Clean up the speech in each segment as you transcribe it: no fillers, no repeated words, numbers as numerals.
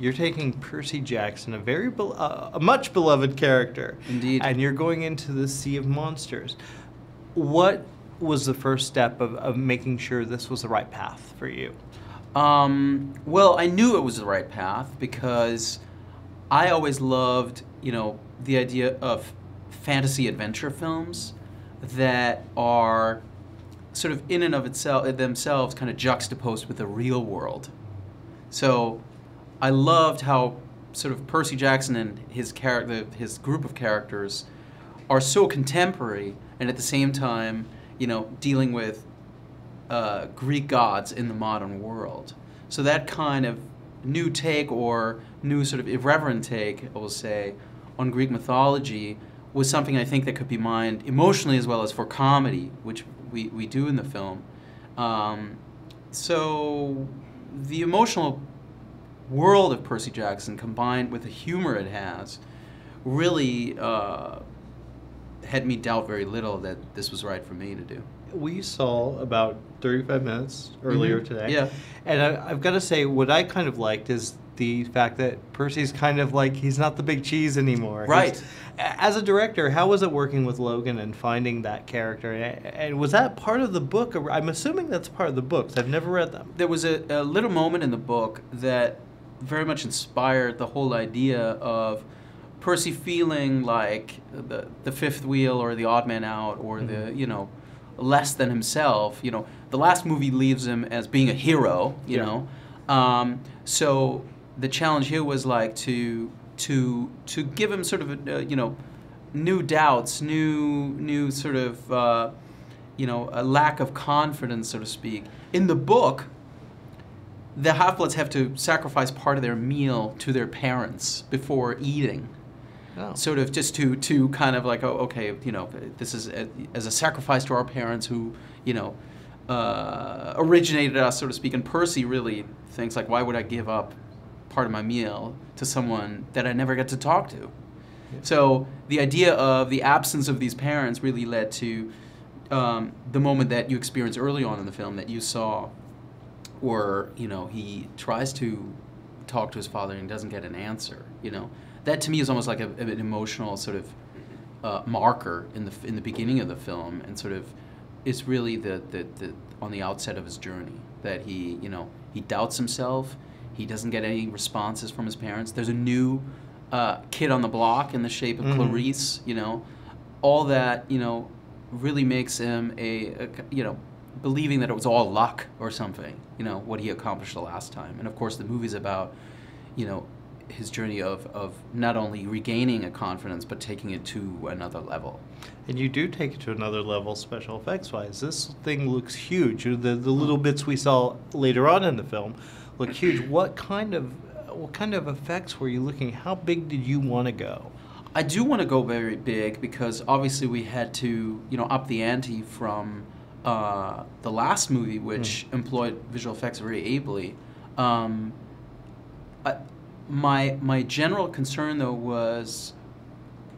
you're taking Percy Jackson, a much beloved character. Indeed. And you're going into the sea of monsters. What was the first step of making sure this was the right path for you? Well, I knew it was the right path because I always loved, the idea of fantasy adventure films that are sort of in and of themselves kind of juxtaposed with the real world. So I loved how sort of Percy Jackson and his group of characters are so contemporary and at the same time, dealing with Greek gods in the modern world. So that kind of new take or new sort of irreverent take, I will say, on Greek mythology was something I think that could be mined emotionally as well as for comedy, which we do in the film. So the emotional world of Percy Jackson combined with the humor it has really had me doubt very little that this was right for me to do. We saw about 35 minutes earlier today. Yeah. And I've got to say, what I kind of liked is the fact that Percy's kind of like, he's not the big cheese anymore. Right. As a director, how was it working with Logan and finding that character? And was that part of the book? I'm assuming that's part of the books. I've never read them. There was a little moment in the book that very much inspired the whole idea of Percy feeling like the fifth wheel or the odd man out or the, less than himself. The last movie leaves him as being a hero, you know. So the challenge here was like to give him sort of new doubts, new sort of a lack of confidence, so to speak. In the book, the Half-Bloods have to sacrifice part of their meal to their parents before eating. Oh. Sort of just to kind of like, oh, okay, this is as a sacrifice to our parents who, originated us, so to speak. And Percy really thinks like, why would I give up part of my meal to someone that I never get to talk to? Yeah. So the idea of the absence of these parents really led to the moment that you experienced early on in the film that you saw, where he tries to talk to his father and doesn't get an answer. That to me is almost like an emotional sort of marker in the beginning of the film, and sort of is really the on the outset of his journey that he doubts himself. He doesn't get any responses from his parents. There's a new kid on the block in the shape of Clarice. All that really makes him a believing that it was all luck or something. What he accomplished the last time. And of course, the movie's about his journey of not only regaining a confidence, but taking it to another level. And you do take it to another level special effects-wise. This thing looks huge. The little bits we saw later on in the film look huge. What kind of effects were you looking? How big did you want to go? I do want to go very big because obviously we had to up the ante from the last movie, which employed visual effects very ably. My general concern, though, was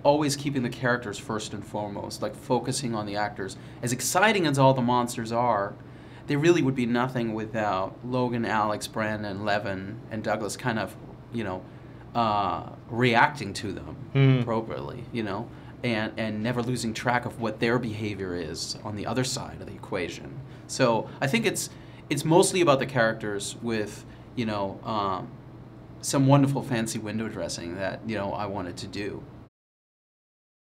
always keeping the characters first and foremost, like focusing on the actors. As exciting as all the monsters are, they really would be nothing without Logan, Alex, Brandon, Levin, and Douglas kind of, reacting to them appropriately, and never losing track of what their behavior is on the other side of the equation. So I think it's mostly about the characters with, some wonderful fancy window dressing that I wanted to do.